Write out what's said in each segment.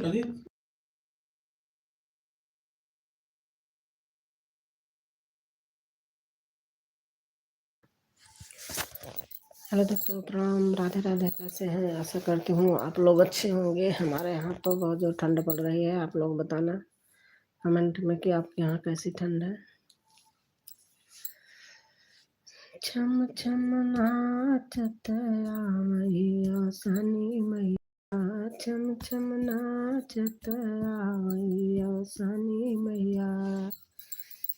कभी हेलो दोस्तों, प्रणाम, राधे राधे। कैसे हैं? आशा करती हूँ आप लोग अच्छे होंगे। हमारे यहाँ तो बहुत जो ठंड पड़ रही है। आप लोग बताना कमेंट में कि आपके यहाँ कैसी ठंड है। छम छम नाचत आवैया सनी मैया, छम छम नाचत आवैया सनी मैया।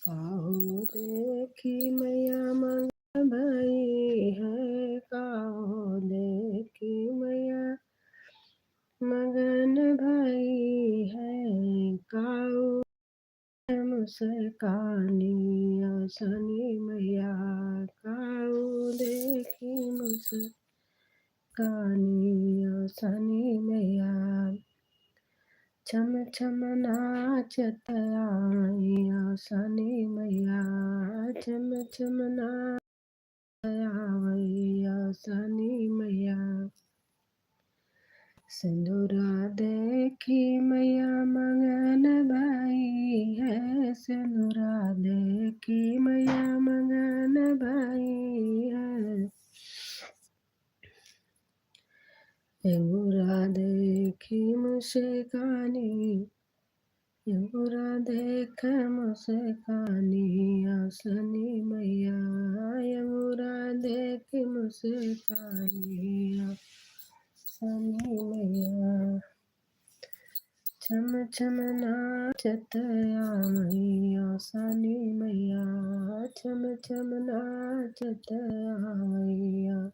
काहो देखी मैया मगन भई है, काहो देखी मैया मगन भई है। काऊ मुस्कानी सनी मैया, काऊ देखी मुस्कानी सनी मैया। छम छम नाचत आईया सनी मैया, छम छम नाचत आईया सनी मैया। सिंदूरा देखी मैया मगन भई है, सिंदूरा देखी मैया मगन भई है। अंगूरा देखी मुस्कानी, अंगूरा देख मुस्कानी सनी मैया, अंगूरा देख मुस्कानी सनी मैया। छम छम नाचत आवैया सनी मैया, छम छम नाचत आवैया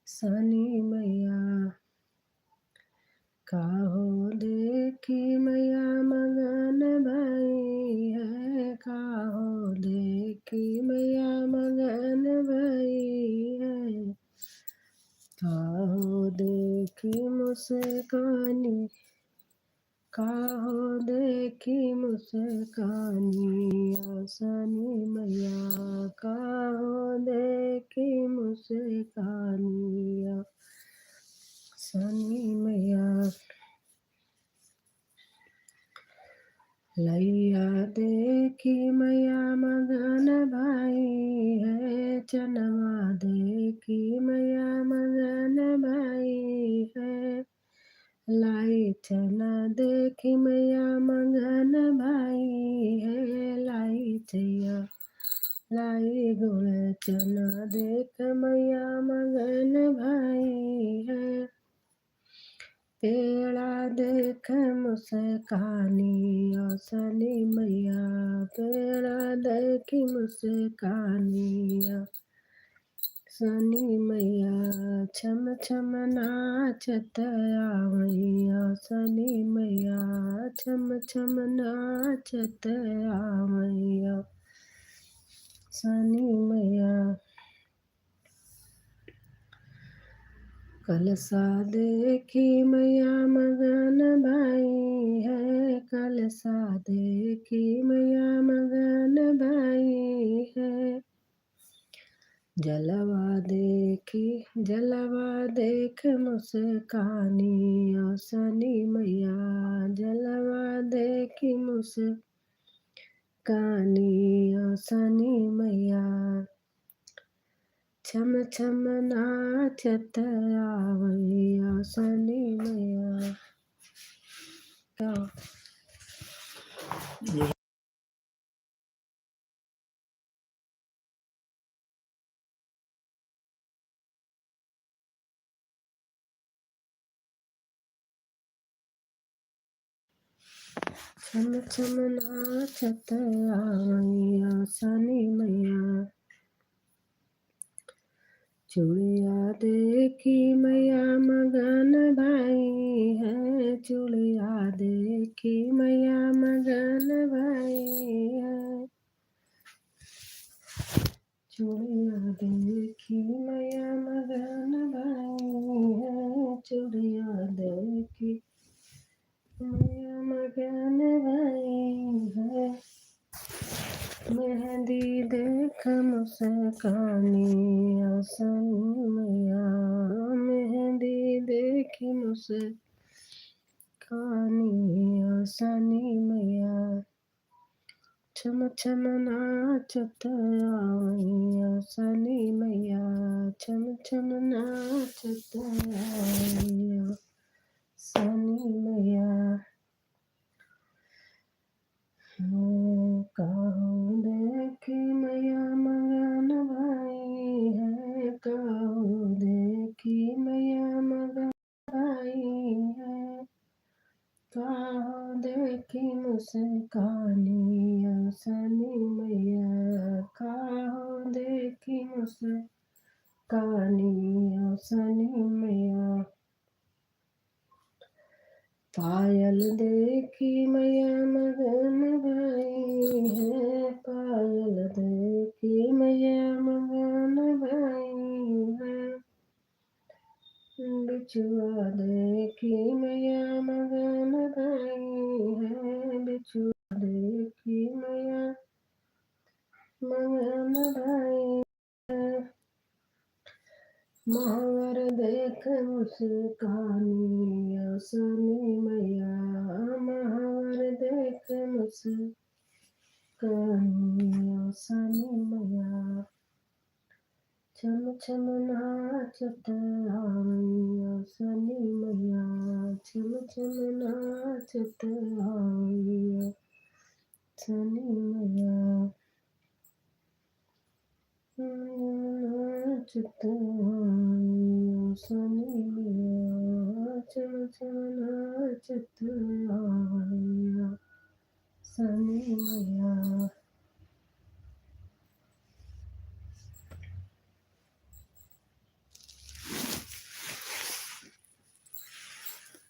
सनी मैया। काहो देखी मैया मगन भई है, काहो देखी मैया मगन भई है। काहो देखी मुस्कानी, काहो देखी मुस्कानी सनी मैया, काहो देखी मुस्कानी सनी मैया। लैया देखी मैया मगन भई है, चनवा देखी मैया मगन भई है। लाई चना देखी मैया मगन भई है, लाई चैया लाई गुड़ चना देख मैया मगन भई है। पेड़ा देख मुस्कानी सनी मैया, पेड़ा देखी मुस्कानी सनी मैया। छम छम नाचत आवैया सनी मैया, छम छम नाचत आवैया सनी मैया। कलसा देखी मैया मगन भई है, कलसा देखी मैया मगन भई है। जलवा देख मुस्कानी सनी मैया, जलवा देखी मुस्कानी सनी मैया। छम छम नाचत आवैया सनी मैया। छम छम नाचत आवैया सनी मैया। चूड़िया देखी मैया मगन भई है, चूड़िया देखी मैया मगन भई है। चूड़िया देखी मैया मगन भई है, चूड़िया देखी मैया मगन भई है। मेहंदी देख मुस्कानी सनी मैया, मेहंदी देखी मुस्कानी कानी आसनी मैया छम छम नाचत आई आसनी मैया छम छम नाचत आई आसनी मैया कहूँ देखी मैया मगन भाई है कहूँ देखी मैया मगन भाई है कहाँ देखी मुस्कानी आसनी मैया कहाँ देखी मुस्कानी आसनी मैया पायल देखी मैया मगन भाई है पायल देखी मैया मगन भाई है बिछुआ देखी मैया मगन भाई है बिछुआ देखी मैया मगन भाई है महावर देख मुस्कानी आसनी मैया महावर देख मुस्कानी आसनी मैया छम छम नाचत आई आसनी मैया छम छम नाचत आई आसनी मैया नाचत आई आसनी मैया छम छम नाचत आई आसनी मैया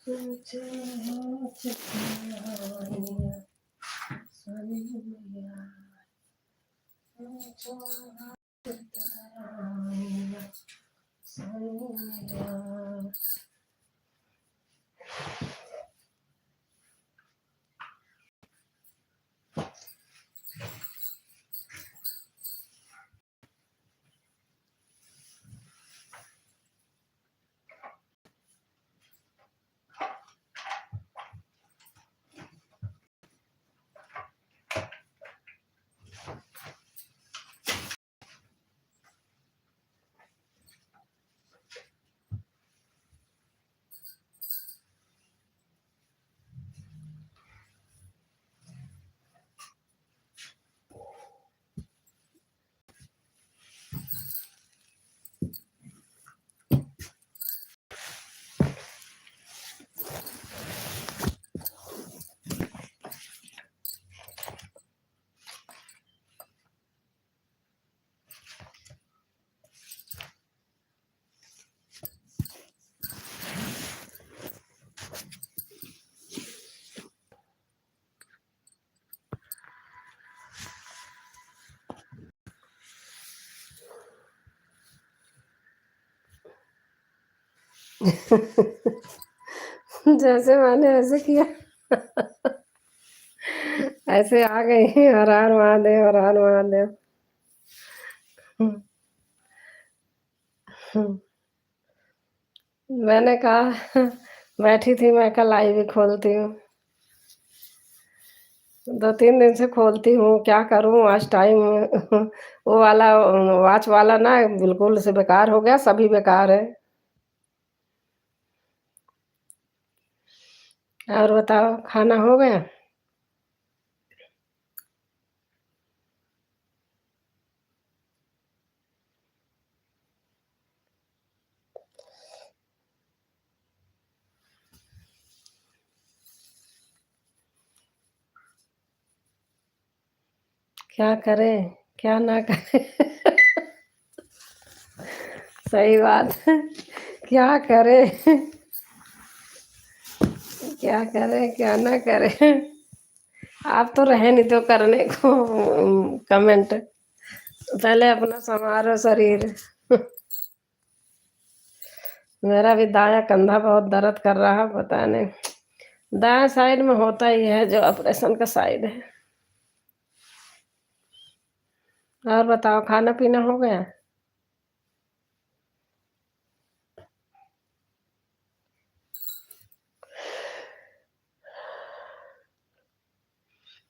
छम छम नाचत आई आसनी मैया छम छम नाचत आई आसनी मैया जैसे मैंने ऐसे किया ऐसे आ गई हर हर महादेव हर हर महादेव। मैंने कहा बैठी थी मैं कल लाइव भी खोलती हूँ 2-3 दिन से खोलती हूँ क्या करूँ आज टाइम वो वाला वॉच वाला ना बिल्कुल से बेकार हो गया सभी बेकार है। और बताओ खाना हो गया? क्या करें क्या ना करें सही बात क्या करें क्या करें क्या ना करें। आप तो रहे नहीं तो करने को कमेंट पहले अपना संवारो शरीर। मेरा भी दाया कंधा बहुत दर्द कर रहा है पता नहीं दाया साइड में होता ही है जो ऑपरेशन का साइड है। और बताओ खाना पीना हो गया?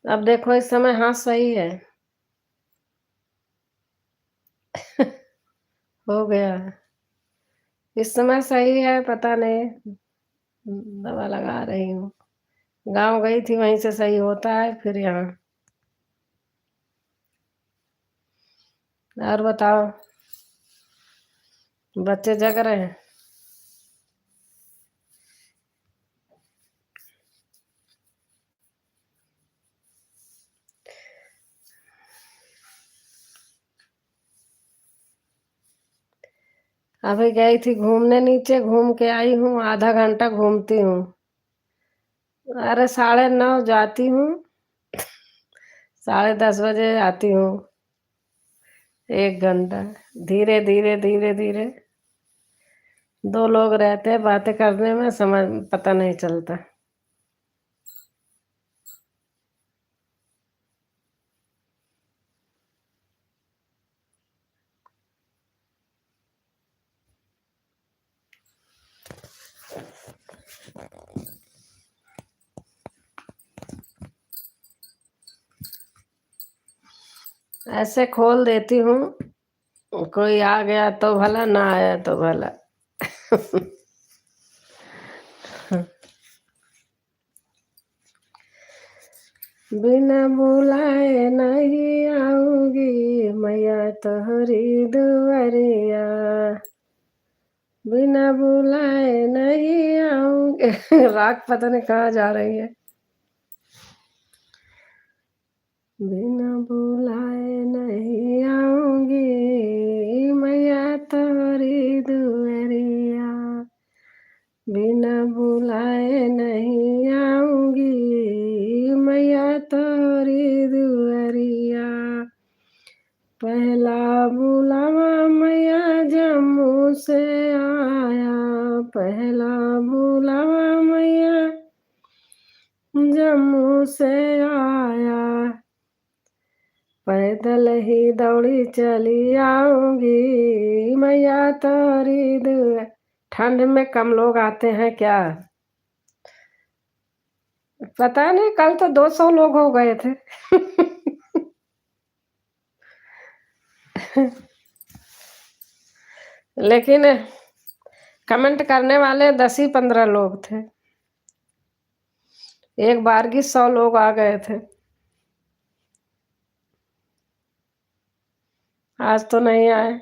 अब देखो इस समय हाँ सही है। हो गया है। इस समय सही है, पता नहीं। दवा लगा रही हूँ। गाँव गई थी, वहीं से सही होता है, फिर यहाँ। और बताओ, बच्चे जग रहे हैं? अभी गई थी घूमने, नीचे घूम के आई हूँ, आधा घंटा घूमती हूँ। अरे 9:30 जाती हूँ, 10:30 बजे आती हूँ। 1 घंटा। धीरे धीरे धीरे धीरे। 2 लोग रहते हैं, बातें करने में समझ पता नहीं चलता। ऐसे खोल देती हूँ, कोई आ गया तो भला, ना आया तो भला। बिना बुलाए नहीं आऊंगी मैया तोहरी दुआरिया, बिना बुलाए नहीं आऊंगी। राग पता नहीं कहाँ जा रही है। बिना बुलाए नहीं आऊंगी मैया तोरी दुआरिया, बिना बुलाए नहीं आऊंगी मैया तोरी दुआरिया। पहला बुलावा मैया जम्मू से आया, पहला बुलावा मैया जम्मू से आया, पैदल ही दौड़ी चली आऊंगी मैया तोरी दुआ। ठंड में कम लोग आते हैं क्या? पता नहीं, कल तो 200 लोग हो गए थे। लेकिन कमेंट करने वाले 10 ही 15 लोग थे। एक बार की 100 लोग आ गए थे। आज तो नहीं आए।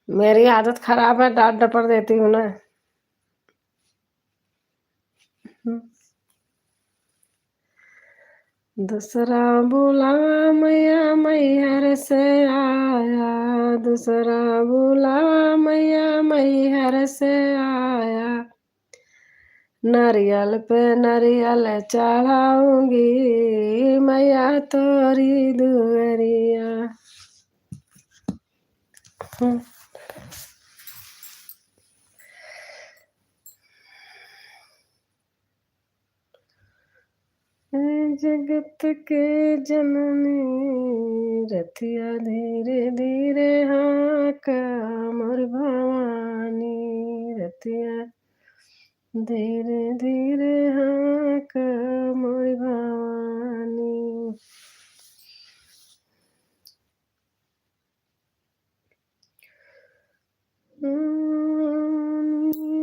मेरी आदत खराब है, डांट डपट देती हूँ ना। दूसरा बुलावा मैया मैहर से आया, दूसरा बुलावा मैया मैहर से आया, नारियल पे नारियल चढ़ाऊंगी मैया तोरी दुआरिया। जगत के जननी रथिया धीरे धीरे हाँका, मोर भवानी रथिया धीरे धीरे हाँका, मोर भवानी।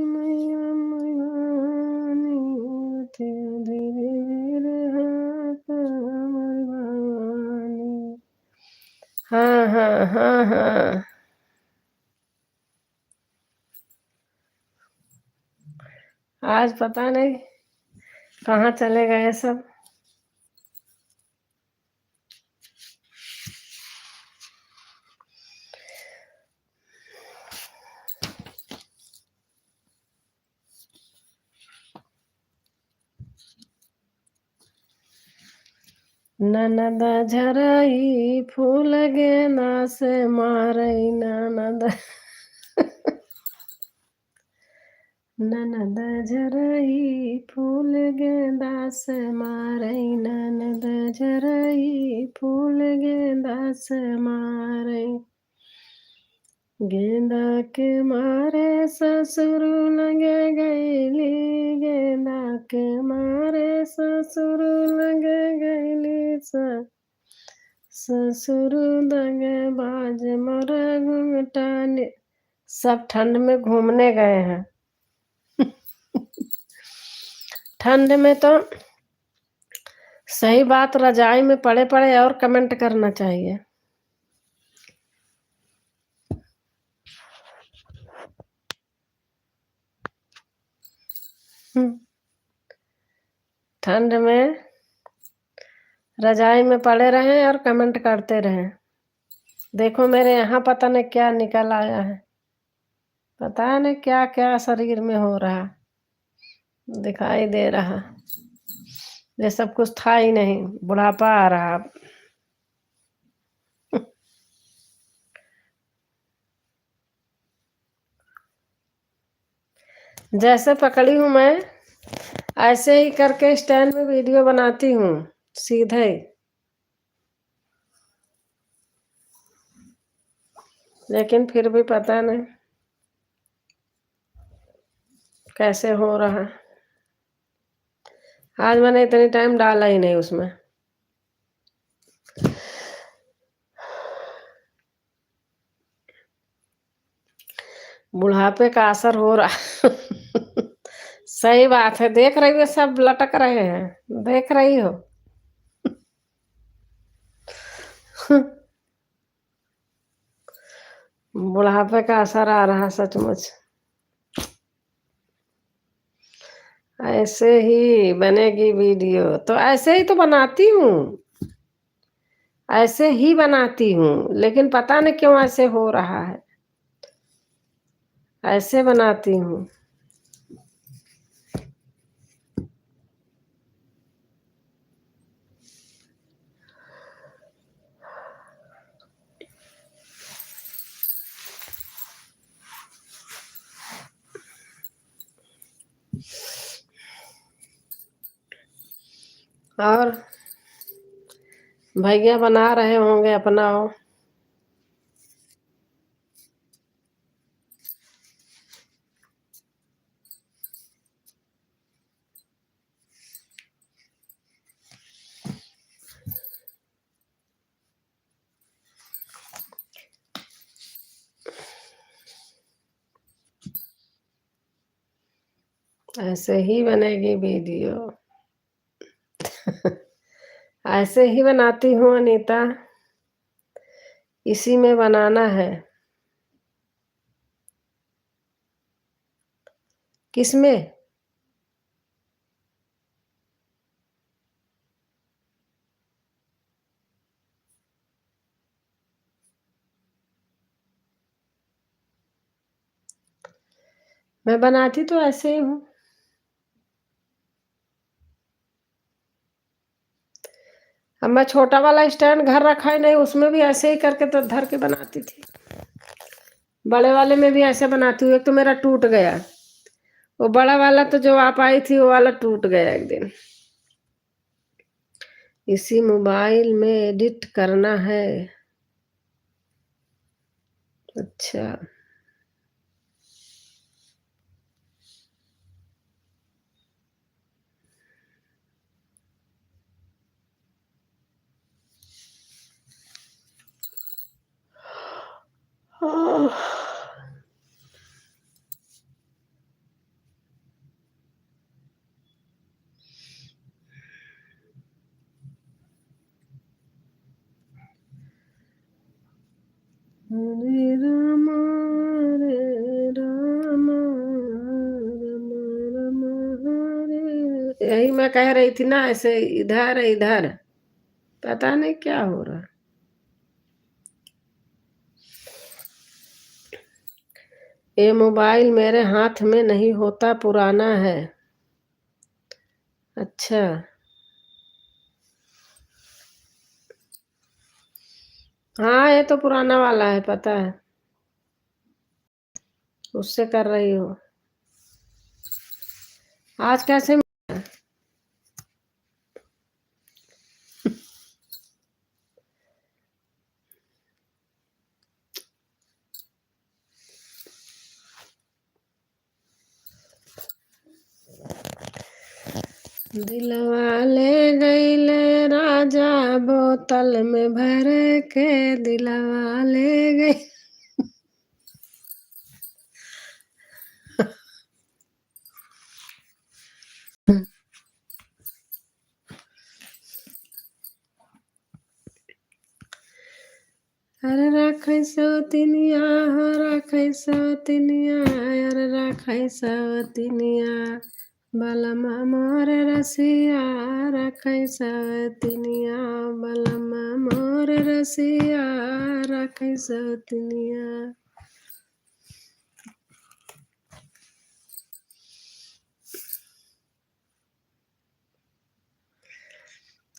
मैया भवानी रथिया धीरे धीरे हाँका, मोर भवानी। हाँ हाँ हाँ हाँ। आज पता नहीं कहाँ चले गए सब। ननद झरई फूल गेना से मारई ननद। ननद झरई फूल गेंदा से मारई, ननद झरई फूल गेंदा से मारई, गेंदा के मारे ससुर लगे गईली, गेंदा के मारे ससुर लगे गईली ससुर लगे बाज मोर घुंघटाने। सब ठंड में घूमने गए हैं। ठंड में तो सही बात, रजाई में पड़े पड़े और कमेंट करना चाहिए। ठंड में रजाई में पड़े रहे और कमेंट करते रहे। देखो मेरे यहाँ पता नहीं क्या निकल आया है, पता नहीं क्या क्या शरीर में हो रहा, दिखाई दे रहा। ये सब कुछ था ही नहीं, बुढ़ापा आ रहा। जैसे पकड़ी हूँ मैं, ऐसे ही करके स्टैंड में वीडियो बनाती हूँ सीधे। लेकिन फिर भी पता नहीं कैसे हो रहा। आज मैंने इतनी टाइम डाला ही नहीं उसमें। बुढ़ापे का असर हो रहा। सही बात है, देख रही हो सब लटक रहे हैं, देख रही हो। बुढ़ापे का असर आ रहा सचमुच। ऐसे ही बनेगी वीडियो तो ऐसे ही तो बनाती हूँ, ऐसे ही बनाती हूँ, लेकिन पता नहीं क्यों ऐसे हो रहा है। ऐसे बनाती हूँ। और भैया बना रहे होंगे अपना हो। ऐसे ही बनेगी वीडियो। ऐसे ही बनाती हूँ अनीता, इसी में बनाना है। किसमें? मैं बनाती तो ऐसे ही हूँ। अब मैं छोटा वाला स्टैंड घर रखा ही नहीं, उसमें भी ऐसे ही करके तो धर के बनाती थी। बड़े वाले में भी ऐसे बनाती हूँ। एक तो मेरा टूट गया, वो बड़ा वाला तो जो आप आई थी वो वाला टूट गया एक दिन। इसी मोबाइल में एडिट करना है। अच्छा, हरे राम हरे राम राम राम हरे। यही मैं कह रही थी ना, ऐसे इधर इधर पता नहीं क्या हो रहा। ये मोबाइल मेरे हाथ में नहीं होता, पुराना है। अच्छा, हाँ ये तो पुराना वाला है, पता है, उससे कर रही हो। आज कैसे दिलवा ले गईले राजा बोतल में भर के, दिलवा ले गई। अरे राखै सवतिनिया हो राखै सवतिनिया, अरे राखै सवतिनिया, बलमा मोर रसिया राखै सवतिनिया, बलमा मोर रसिया राखै सवतिनिया।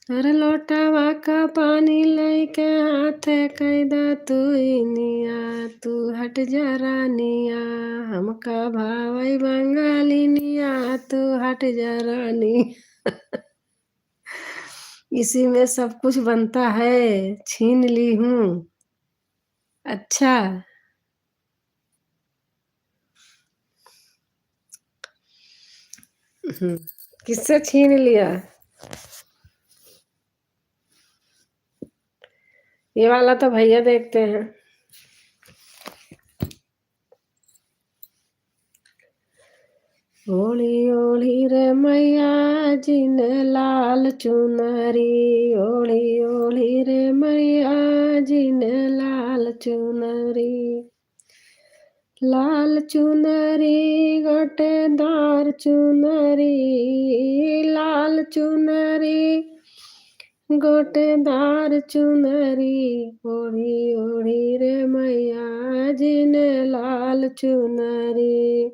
अरे लोटावा का पानी लैके हाथे कैदा तुइनिया, तू हट जा रानिया, हमका भावई बंगालिनिया, तू हट जा रानी। इसी में सब कुछ बनता है, छीन ली हूँ। अच्छा। किससे छीन लिया? ये वाला तो भैया देखते हैं। ओढ़ी ओढ़ी रे मैया जी ने लाल चुनरी, ओढ़ी ओढ़ी रे मैया जी ने लाल चुनरी, लाल चुनरी गोटेदार चुनरी, लाल चुनरी गोटेदार चुनरी, ओढ़ी ओढ़ी रे मैया जी ने लाल चुनरी।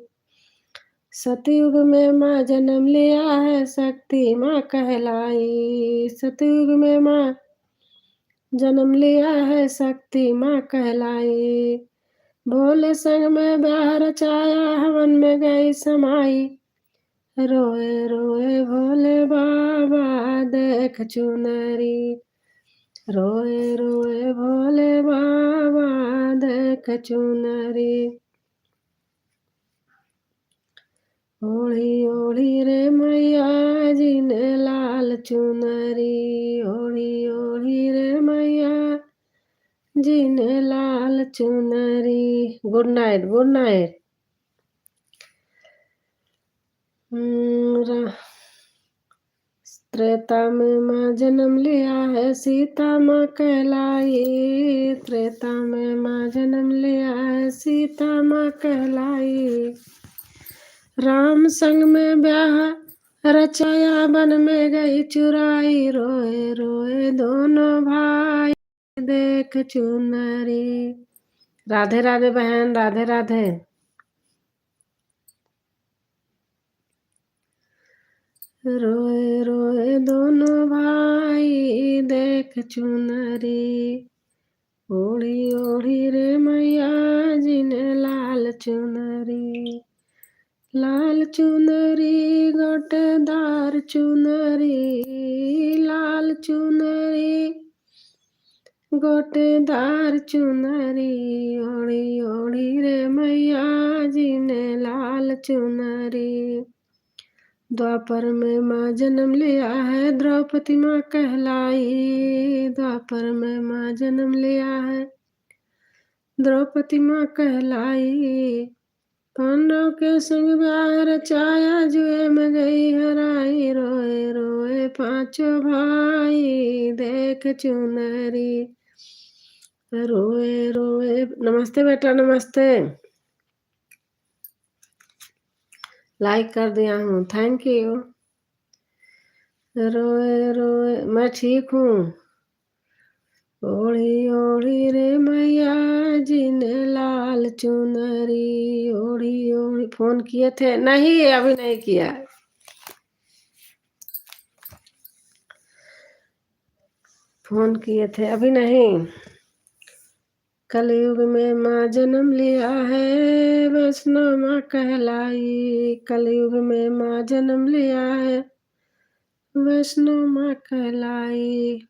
सतयुग में माँ जन्म लिया है, शक्ति माँ कहलाई, सतयुग में माँ जन्म लिया है, शक्ति माँ कहलाई। भोले संग में ब्याह रचाया, हवन में गई समाई, रोए रोए भोले बाबा देख चुनरी, रोए रोए भोले बाबा देख चुनरी। ओढ़ी ओढ़ी रे मैया जी ने लाल चुनरी, ओढ़ी ओढ़ी रे मैया जी ने लाल चुनरी। Good night, good night. Treta में माँ जन्म लिया है, सीता माँ कहलाई, त्रेता में माँ जन्म लिया है, सीता माँ कहलाई। राम संग में ब्याह रचाया, वन में गई चुराई, रोए रोए दोनों भाई देख चुनरी। राधे राधे बहन, राधे राधे। रोए रोए दोनों भाई देख चुनरी, ओढ़ी ओढ़ी रे मैया जी ने लाल चुनरी, लाल चुनरी गोटेदार चुनरी, लाल चुनरी गोटेदार चुनरी, ओढ़ी ओढ़ी रे मैया जी ने लाल चुनरी। द्वापर में माँ जन्म लिया है, द्रौपदी माँ कहलाई, द्वापर में माँ जन्म लिया है, द्रौपदी माँ कहलाई। पांडव के संग ब्याह रचाया, जुए में गई हराई, रोए रोए पांचों भाई देख चुनरी, रोए रोए। नमस्ते बेटा, नमस्ते। लाइक कर दिया हूँ, थैंक यू। रोए रोए, मैं ठीक हूँ। ओढ़ी ओढ़ी रे मैया जी ने लाल चुनरी, ओढ़ी ओढ़ी। फोन किए थे? नहीं, अभी नहीं किया। फोन किए थे, अभी नहीं। कलयुग में माँ जन्म लिया है, वैष्णव माँ कहलाई, कलयुग में माँ जन्म लिया है, वैष्णव माँ कहलाई।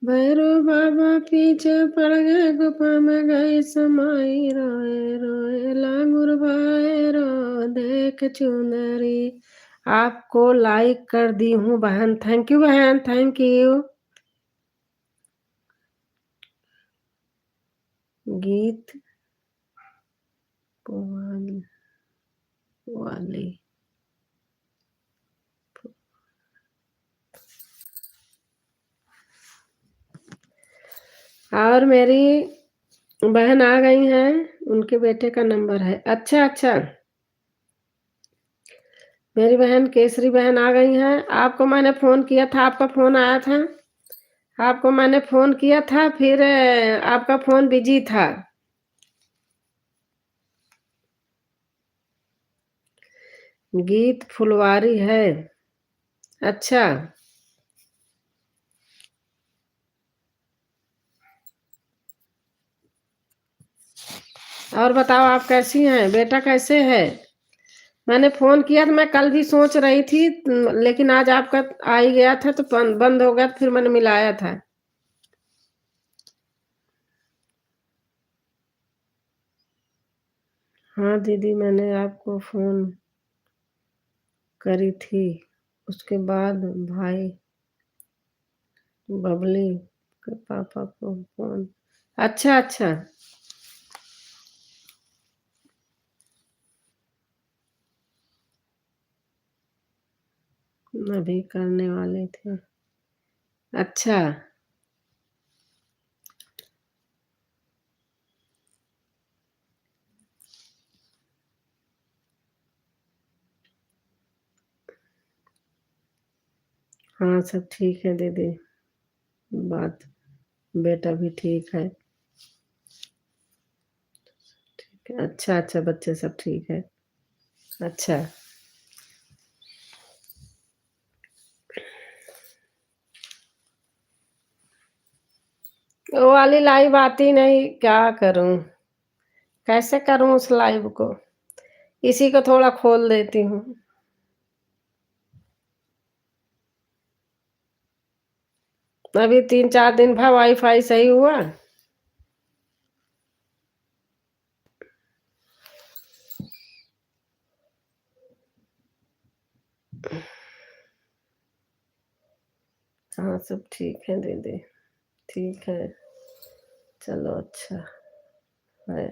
भैरो बाबा पीछे पड़ गए, गुफा में गई समाई, रोए रोए लांगुर भैरो देख चुनरी। आपको लाइक कर दी हूँ बहन। थैंक यू बहन, थैंक यू। गीत वाली और मेरी बहन आ गई हैं, उनके बेटे का नंबर है। अच्छा अच्छा, मेरी बहन केसरी बहन आ गई हैं। आपको मैंने फोन किया था, आपका फोन आया था। आपको मैंने फोन किया था, फिर आपका फोन बिजी था। गीत फुलवारी है। अच्छा, और बताओ आप कैसी हैं, बेटा कैसे है? मैंने फोन किया था, मैं कल भी सोच रही थी, लेकिन आज आपका आ ही गया था तो बंद हो गया, तो फिर मैंने मिलाया था। हाँ दीदी, मैंने आपको फोन करी थी, उसके बाद भाई बबली के पापा को फोन। अच्छा अच्छा, अभी करने वाले थे। अच्छा, हाँ सब ठीक है दीदी, बात बेटा भी ठीक है। ठीक है, अच्छा अच्छा, बच्चे सब ठीक है। अच्छा, वो वाली लाइव आती नहीं, क्या करूं, कैसे करूं उस लाइव को? इसी को थोड़ा खोल देती हूँ। अभी 3-4 दिन भर वाईफाई सही हुआ। हाँ सब ठीक है दीदी, ठीक है, चलो अच्छा है।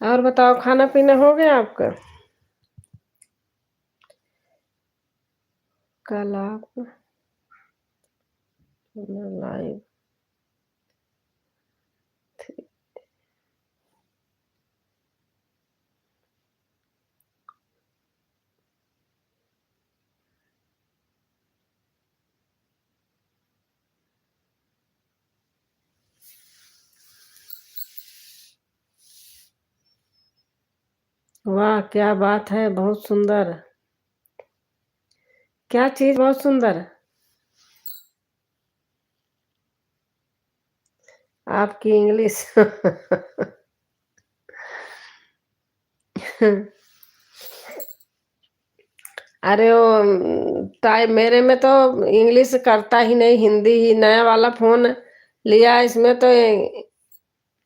और बताओ, खाना पीना हो गया आपका? कल आप लाइव थे। वाह क्या बात है, बहुत सुंदर। क्या चीज बहुत सुंदर? आपकी इंग्लिश। अरे वो टाइप मेरे में तो इंग्लिश करता ही नहीं, हिंदी ही। नया वाला फोन लिया, इसमें तो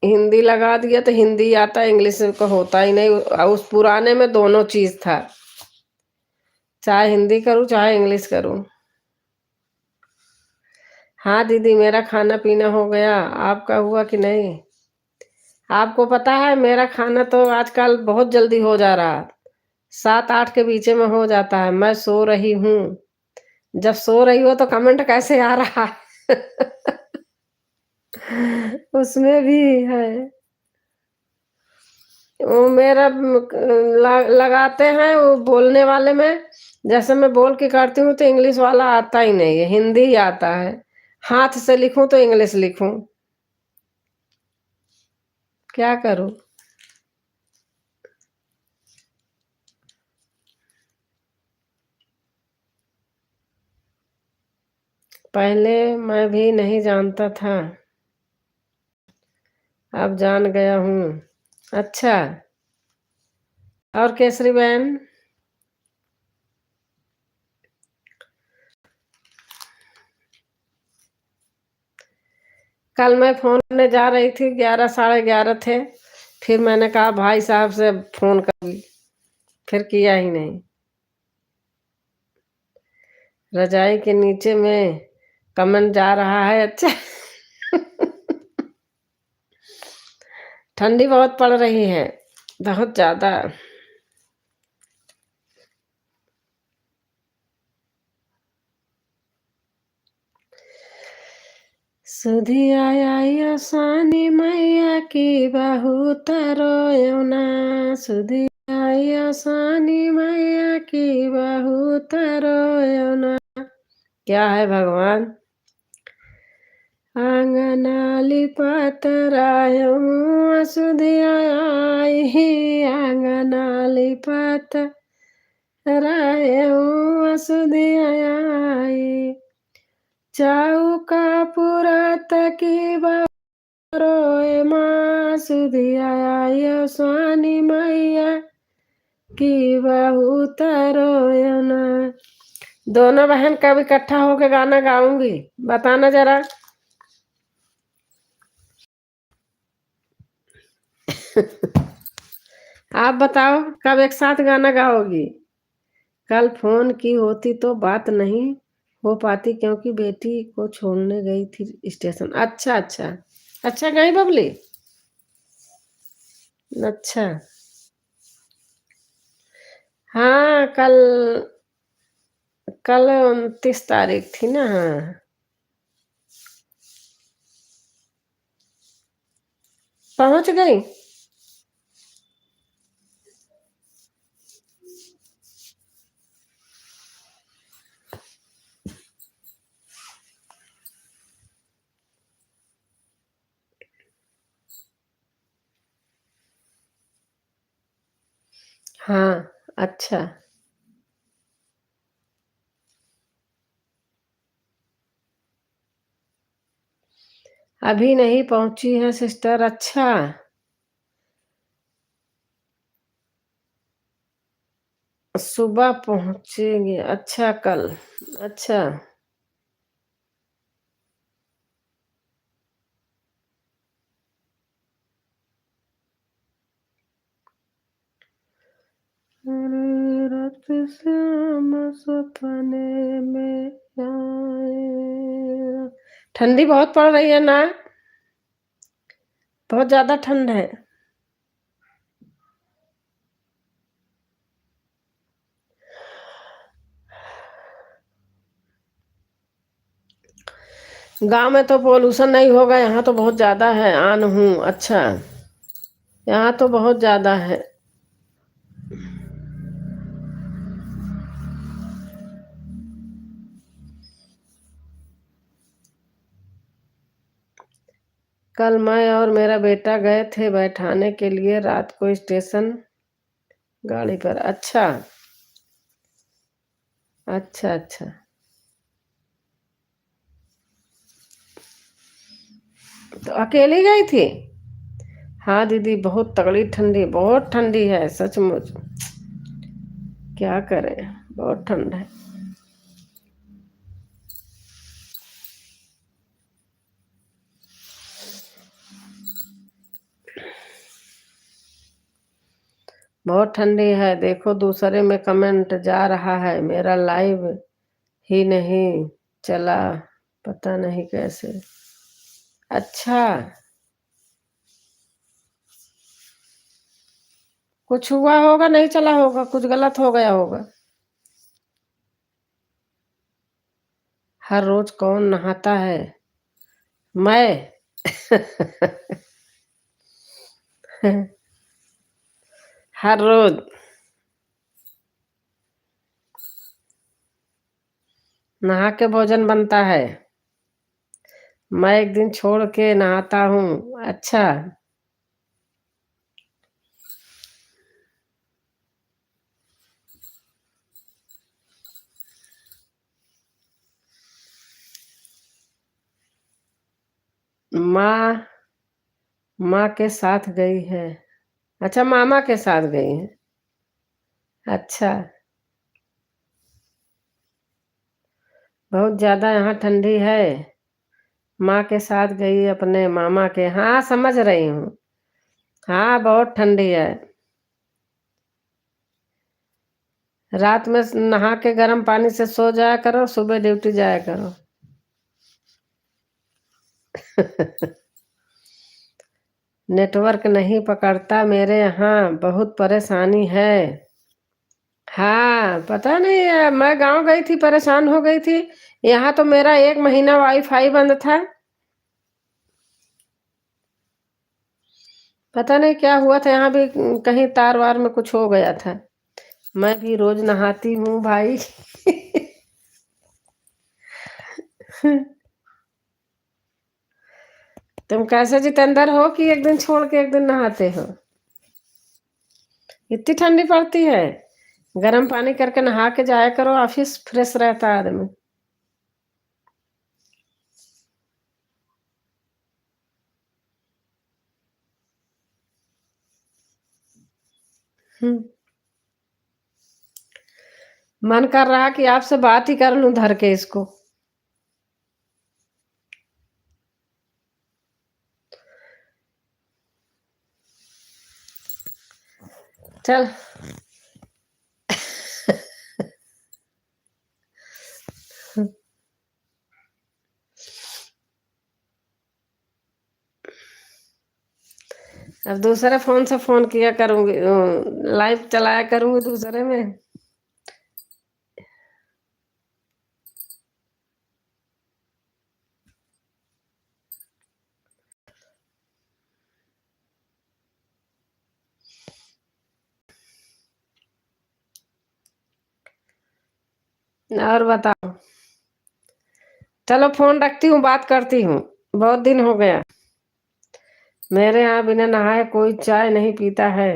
हिंदी लगा दिया तो हिंदी आता, इंग्लिश को होता ही नहीं। उस पुराने में दोनों चीज था, चाहे हिंदी करूँ चाहे इंग्लिश करूँ। हाँ दीदी, मेरा खाना पीना हो गया, आपका हुआ कि नहीं? आपको पता है मेरा खाना तो आजकल बहुत जल्दी हो जा रहा, 7-8 के बीच में हो जाता है। मैं सो रही हूँ, जब सो रही हो तो कमेंट कैसे आ रहा है? उसमें भी है। वो मेरा लगाते हैं वो बोलने वाले में, जैसे मैं बोल के करती हूँ तो इंग्लिश वाला आता ही नहीं है, हिंदी ही आता है। हाथ से लिखूं तो इंग्लिश लिखूं, क्या करूं? पहले मैं भी नहीं जानता था, अब जान गया हूँ। अच्छा, और केसरी बहन? कल मैं फोन करने जा रही थी, 11 साढ़े 11 थे। फिर मैंने कहा भाई साहब से फोन कर, फिर किया ही नहीं। रजाई के नीचे में कमेंट जा रहा है, अच्छा। ठंडी बहुत पड़ रही है, बहुत ज्यादा। सुधी आया सानी मैया की बहुत रोयना, सुधी आया सानी मैया की बहुत रोयना। क्या है भगवान। आंगना लिपत रायो सुधी आई, आंगना लिपत रायो सुधी आई। चौका पुरत की रोए माँ सुधी आया स्वानी मैया की बहुत रोयना। दोनों बहन कब इकट्ठा होके गाना गाऊंगी, बताना जरा। आप बताओ कब एक साथ गाना गाओगी। कल फोन की होती तो बात नहीं हो पाती, क्योंकि बेटी को छोड़ने गई थी स्टेशन। अच्छा अच्छा, अच्छा गई बबली। अच्छा हाँ, कल कल 29 तारीख थी ना। हाँ पहुंच गई। हाँ अच्छा, अभी नहीं पहुंची है सिस्टर। अच्छा सुबह पहुंचेंगे, अच्छा कल। अच्छा रात से हम सपने में आए। ठंडी बहुत पड़ रही है ना, बहुत ज्यादा ठंड है। गांव में तो पोल्यूशन नहीं होगा, यहाँ तो बहुत ज्यादा है। आन हूँ, अच्छा यहाँ तो बहुत ज्यादा है। कल मैं और मेरा बेटा गए थे बैठाने के लिए रात को स्टेशन गाड़ी पर। अच्छा अच्छा अच्छा, तो अकेली गई थी। हाँ दीदी, बहुत तगड़ी ठंडी, बहुत ठंडी है सचमुच। क्या करें, बहुत ठंड है। बहुत ठंडी है। देखो दूसरे में कमेंट जा रहा है, मेरा लाइव ही नहीं चला, पता नहीं कैसे। अच्छा कुछ हुआ होगा, नहीं चला होगा, कुछ गलत हो गया होगा। हर रोज कौन नहाता है। मैं हर रोज नहा के भोजन बनता है। मैं एक दिन छोड़ के नहाता हूँ। अच्छा माँ, माँ के साथ गई है। अच्छा मामा के साथ गई है। अच्छा बहुत ज्यादा यहाँ ठंडी है। माँ के साथ गई अपने मामा के। हाँ, समझ रही हूँ। हाँ, बहुत ठंडी है। रात में नहा के गर्म पानी से सो जाया करो, सुबह ड्यूटी जाया करो। नेटवर्क नहीं पकड़ता मेरे यहाँ, बहुत परेशानी है। हाँ, पता नहीं मैं गांव गई थी, परेशान हो गई थी। यहाँ तो मेरा 1 महीना वाईफाई बंद था। पता नहीं क्या हुआ था, यहाँ भी कहीं तार वार में कुछ हो गया था। मैं भी रोज नहाती हूँ भाई। तुम कैसे जितेंद्र हो कि एक दिन छोड़ के एक दिन नहाते हो? इतनी ठंडी पड़ती है? गर्म पानी करके नहा के जाया करो ऑफिस, फ्रेश रहता आदमी। हम्म। मन कर रहा कि आपसे बात ही कर लूं धर के इसको। चल। अब दूसरे फोन से फोन किया करूंगी, लाइव चलाया करूंगी दूसरे में। और बताओ। चलो फोन रखती हूँ, बात करती हूँ। बहुत दिन हो गया। मेरे यहाँ बिना नहाए कोई चाय नहीं पीता है।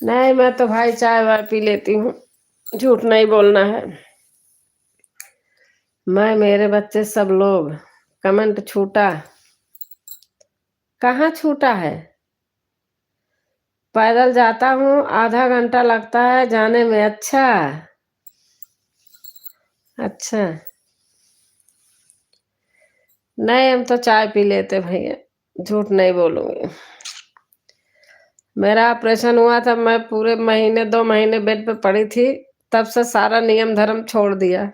नहीं, मैं तो भाई चाय वाय पी लेती हूँ। झूठ नहीं बोलना है। मैं, मेरे बच्चे, सब लोग। कमेंट छूटा? कहाँ छूटा है? पैदल जाता हूँ, आधा घंटा लगता है जाने में। अच्छा। अच्छा। नहीं, हम तो चाय पी लेते भैया। झूठ नहीं बोलूंगी। मेरा ऑपरेशन हुआ था, मैं पूरे महीने 2 महीने बेड पे पड़ी थी। तब से सारा नियम धर्म छोड़ दिया।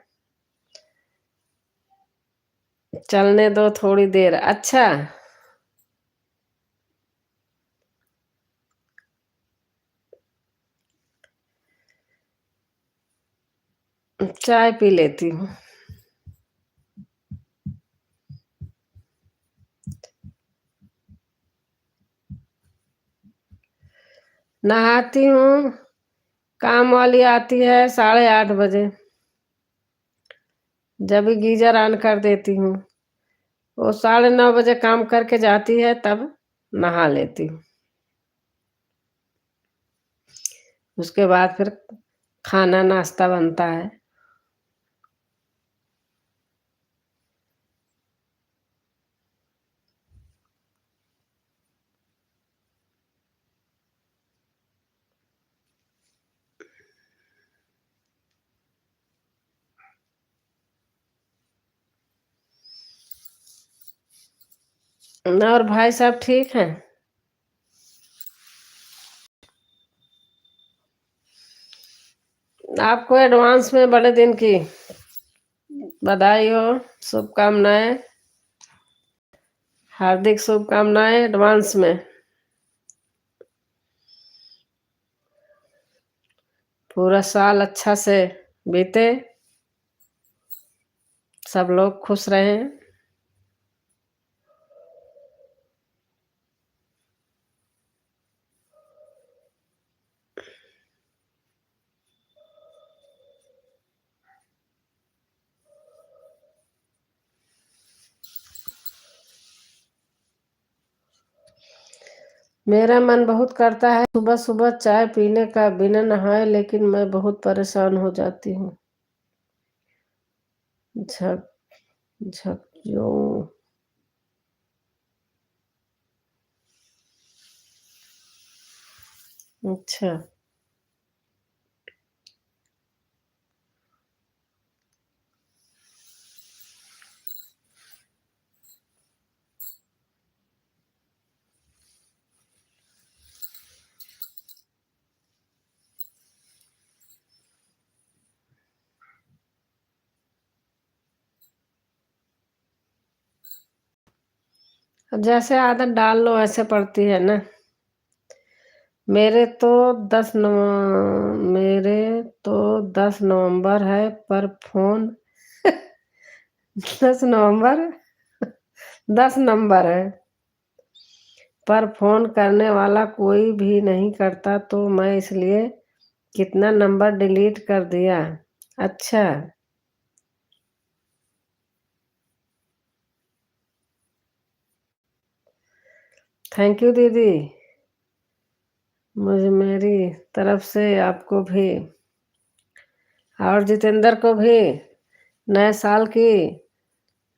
चलने दो थोड़ी देर। अच्छा। चाय पी लेती हूँ। नहाती हूँ। काम वाली आती है 8:30 बजे। जब भी गीजर ऑन कर देती हूँ। वो 9:30 बजे काम करके जाती है, तब नहा लेती हूँ। उसके बाद फिर खाना नाश्ता बनता है। और भाई साहब ठीक हैं? आपको एडवांस में बड़े दिन की बधाई हो, शुभकामनाएं। हार्दिक शुभकामनाएं एडवांस में। पूरा साल अच्छा से बीते, सब लोग खुश रहें। मेरा मन बहुत करता है सुबह सुबह चाय पीने का बिना नहाए, लेकिन मैं बहुत परेशान हो जाती हूँ। झक झक जो। अच्छा। जैसे आदत डाल लो ऐसे पड़ती है ना। मेरे तो 10 नव मेरे तो 10 नवंबर है पर फ़ोन 10 नवंबर 10 नंबर है, पर फ़ोन करने वाला कोई भी नहीं करता तो मैं इसलिए कितना नंबर डिलीट कर दिया। अच्छा, थैंक यू दीदी। मेरी तरफ से आपको भी और जितेंद्र को भी नए साल की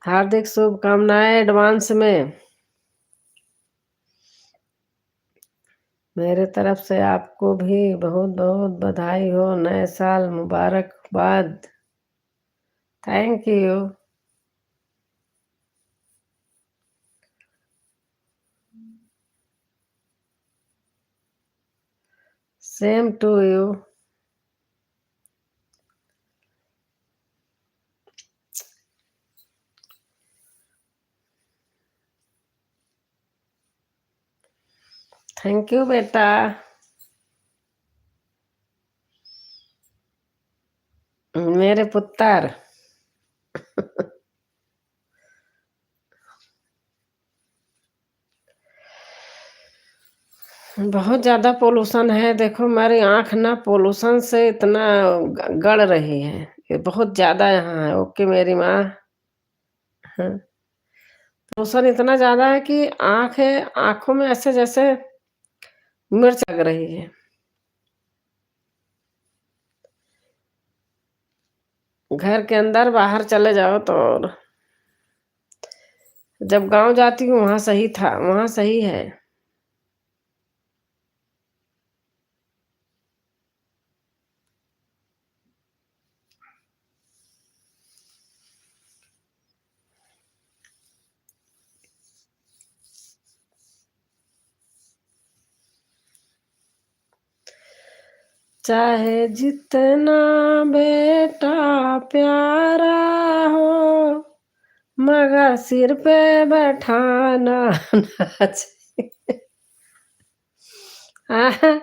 हार्दिक शुभकामनाएँ एडवांस में। मेरे तरफ से आपको भी बहुत-बहुत बधाई हो, नए साल मुबारकबाद। Thank you. Same to you. Thank you बेटा। मेरे पुत्र। बहुत ज़्यादा पॉल्यूशन है, देखो मेरी आँख ना पॉल्यूशन से इतना गड़ रही है। ये बहुत ज़्यादा यहाँ है। ओके मेरी माँ। हाँ, पॉल्यूशन इतना ज़्यादा है कि आँखों में ऐसे जैसे मिर्च लग रही है। घर के अंदर बाहर चले जाओ तो और जब गाँव जाती हूँ वहाँ सही था, वहाँ सही है। चाहे जितना बेटा प्यारा हो, मगर सिर पे बैठाना ना चाहिए। हाँ,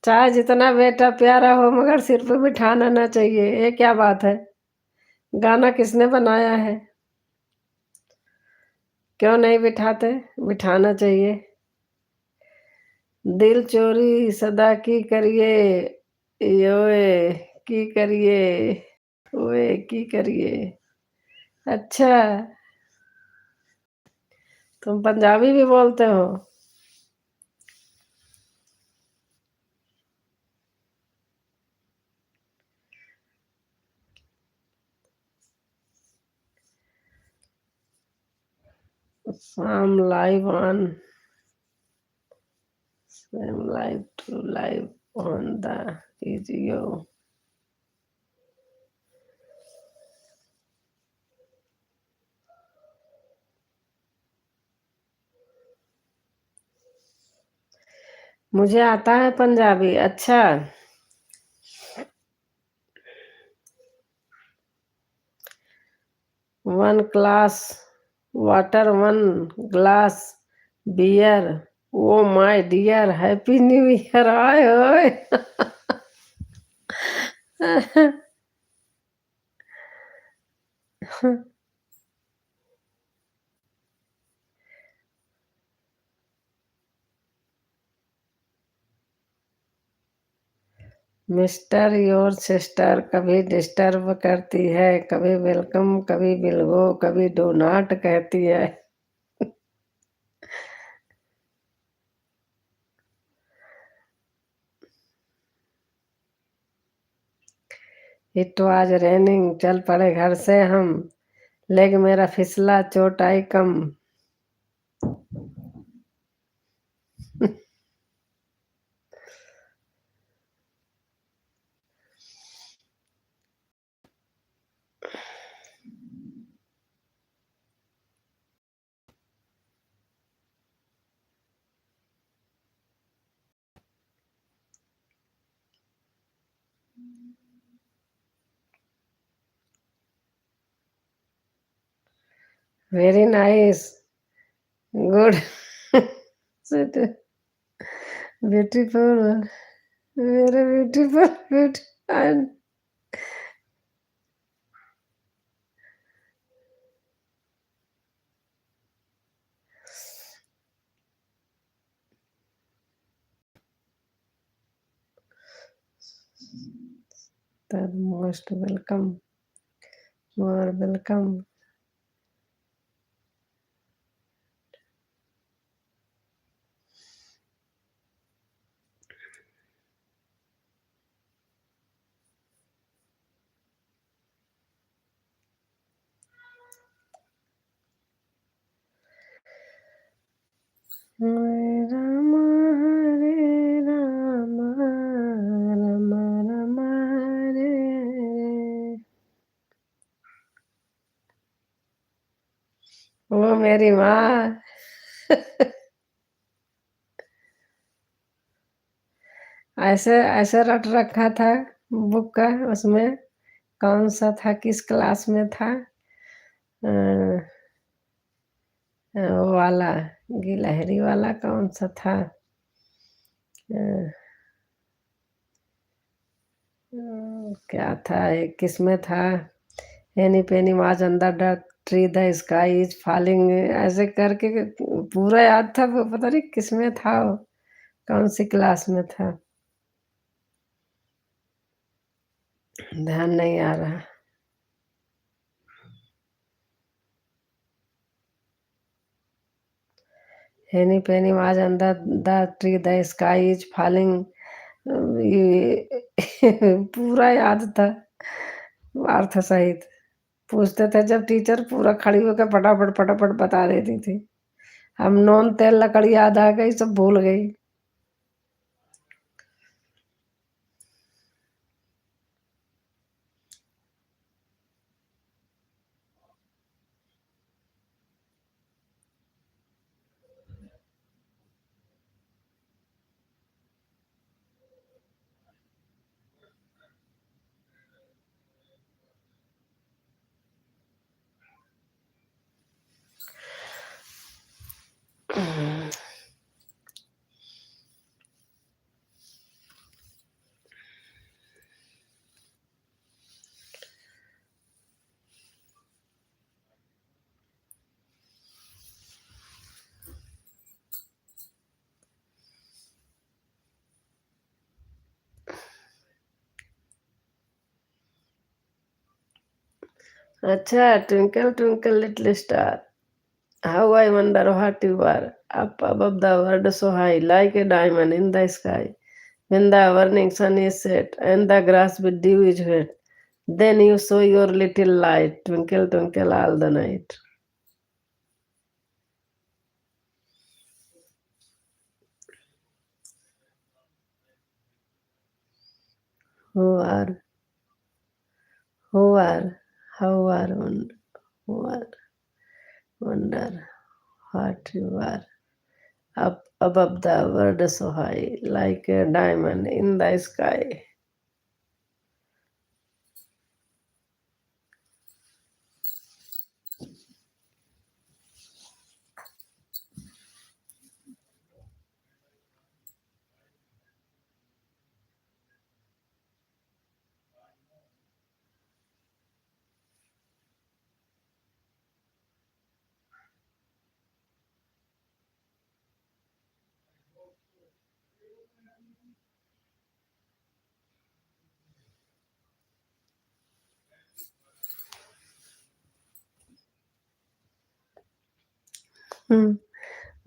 चाहे जितना बेटा प्यारा हो मगर सिर पे बिठाना ना चाहिए, ये क्या बात है? गाना किसने बनाया है? क्यों नहीं बिठाते? बिठाना चाहिए। दिल चोरी सदा की करिए, योए की करिए, ओए की करिए। अच्छा, तुम पंजाबी भी बोलते हो? I'm live to live on the video. मुझे आता है पंजाबी। अच्छा, one glass water, one glass beer. Oh my dear, happy new year. आए ओए। मिस्टर योर सिस्टर कभी डिस्टर्ब करती है, कभी वेलकम, कभी बिलगो, कभी डू नॉट कहती है। इट वाज रेनिंग, चल पड़े घर से हम, लेग मेरा फिसला चोट आई कम। Very nice. Good. Beautiful, very beautiful, and most welcome, more welcome. Hare Ram Ram Ram Ram Hare Hare. वो मेरी माँ। ऐसे ऐसे रट रखा था बुक का, उसमें कौन सा था, किस क्लास में था। अ, वो वाला गिलहरी वाला कौन सा था। अ, क्या था, एक किसमें था। Any Penney was under the tree the sky is falling, ऐसे करके पूरा याद था। वो पता नहीं किसमें था वो, कौन सी क्लास में था, ध्यान नहीं आ रहा। Any Penney was under the tree the sky is falling, ये पूरा याद था अर्थ सहित। पूछते थे जब टीचर, पूरा खड़ी होकर फटाफट फटाफट बता देती थी। हम नॉन तेल लकड़ी याद आ गई, सब भूल गई। अच्छा, twinkle twinkle little star, how I wonder what you are, up above the world so high, like a diamond in the sky. When the burning sun is set and the grass with dew is wet, then you show your little light, twinkle twinkle all the night. Who are, who are, how are, who are, wonder what you are. Up above the world so high, like a diamond in the sky.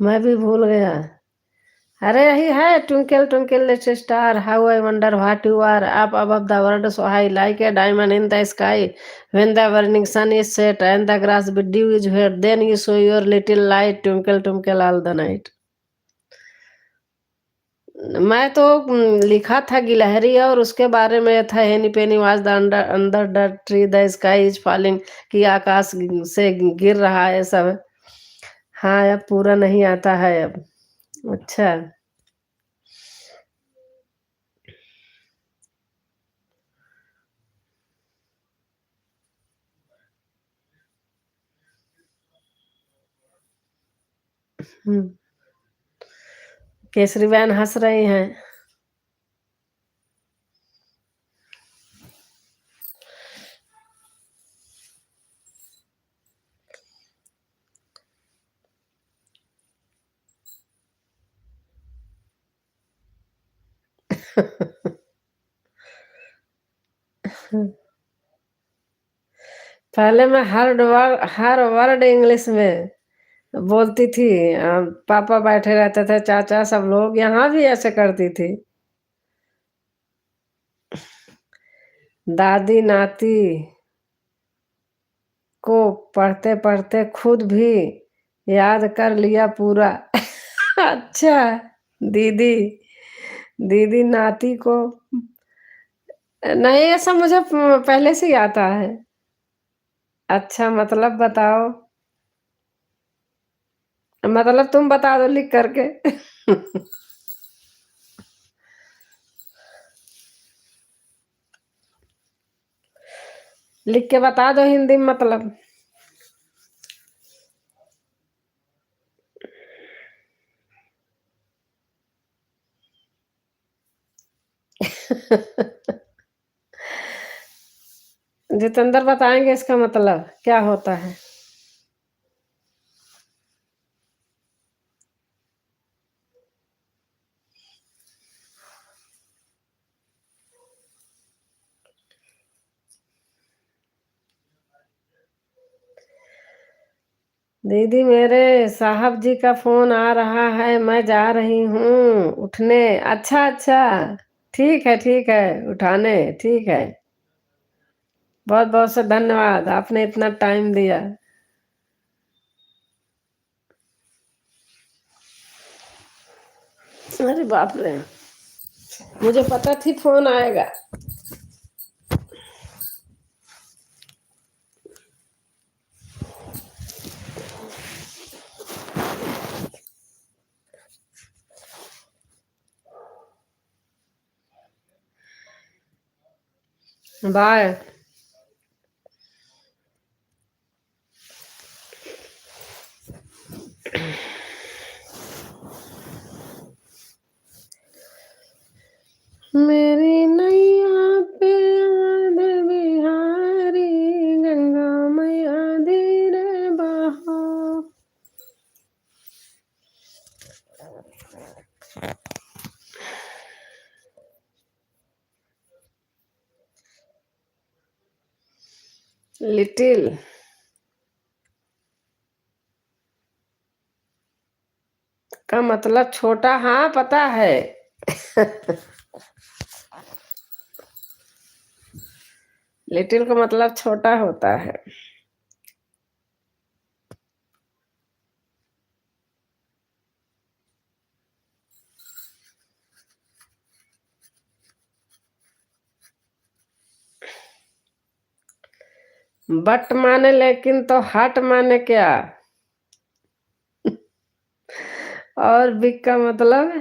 मैं भी भूल गया। अरे यही है, twinkle twinkle little star, how I wonder what you are, up above the world so high, like a diamond in the sky, when the burning sun is set and the grass with dew is wet, then you show your little light, twinkle twinkle all the night. मैं तो लिखा था गिलहरी, और उसके बारे में था Henny Penny was the under under the tree the sky is falling, कि आकाश से गिर रहा है सब। हाँ, अब पूरा नहीं आता है अब। अच्छा। हम्म। केसरी बहन हंस रही हैं। पहले मैं हर वर्ड इंग्लिश में बोलती थी। पापा बैठे रहते थे, चाचा सब लोग, यहाँ भी ऐसे करती थी। दादी नाती को पढ़ते पढ़ते खुद भी याद कर लिया पूरा। अच्छा। दीदी दीदी नाती को नहीं, ऐसा मुझे पहले से ही आता है। अच्छा, मतलब बताओ। मतलब तुम बता दो लिख करके। लिख के बता दो हिंदी में मतलब। जितेंद्र बताएंगे इसका मतलब क्या होता है। दीदी मेरे साहब जी का फोन आ रहा है, मैं जा रही हूँ उठने। अच्छा अच्छा, ठीक है, उठाने। ठीक है। बहुत बहुत से धन्यवाद, आपने इतना टाइम दिया। अरे बाप रे, मुझे पता थी फोन आएगा। बाय। मेरी नैया पे याद बिहारी, गंगा मैया धीरे बहा। लिटिल का मतलब छोटा, हाँ पता है। लिटिल का मतलब छोटा होता है। बट माने लेकिन तो हट माने क्या। और बिग का मतलब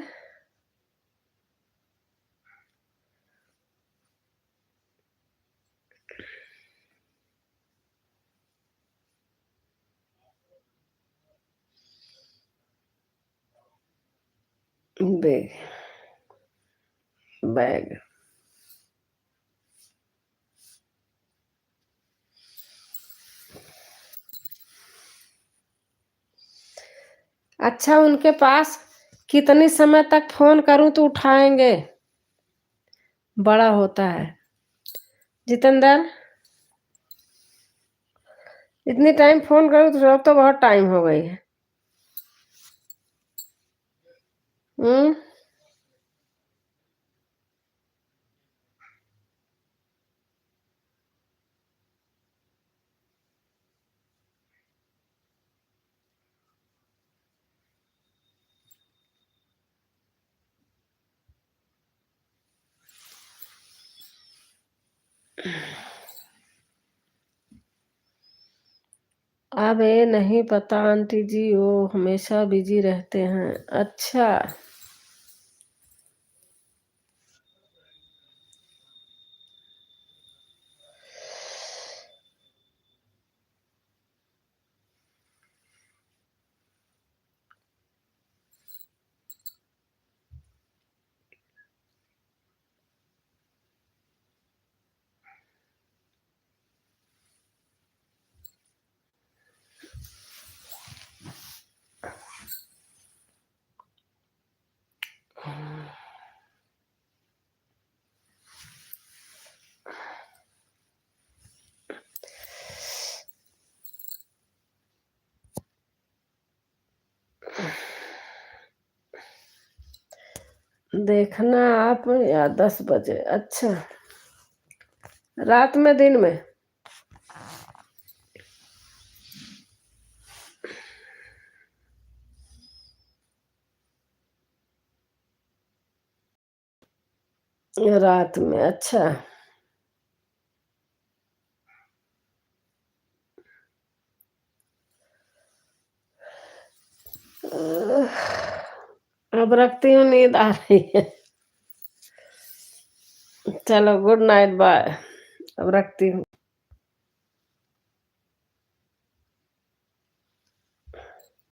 बिग बैग। अच्छा, उनके पास कितने समय तक फोन करूं तो उठाएंगे। बड़ा होता है। जितेंद्र, इतनी टाइम फोन करूं तो अब तो बहुत टाइम हो गई है। हम्म। अब ये नहीं पता आंटी जी, वो हमेशा बिजी रहते हैं। अच्छा। देखना आप या 10 बजे। अच्छा, रात में दिन में? रात में, अच्छा। अब रखती हूँ, नींद आ रही है। चलो गुड नाइट, बाय। अब रखती हूँ।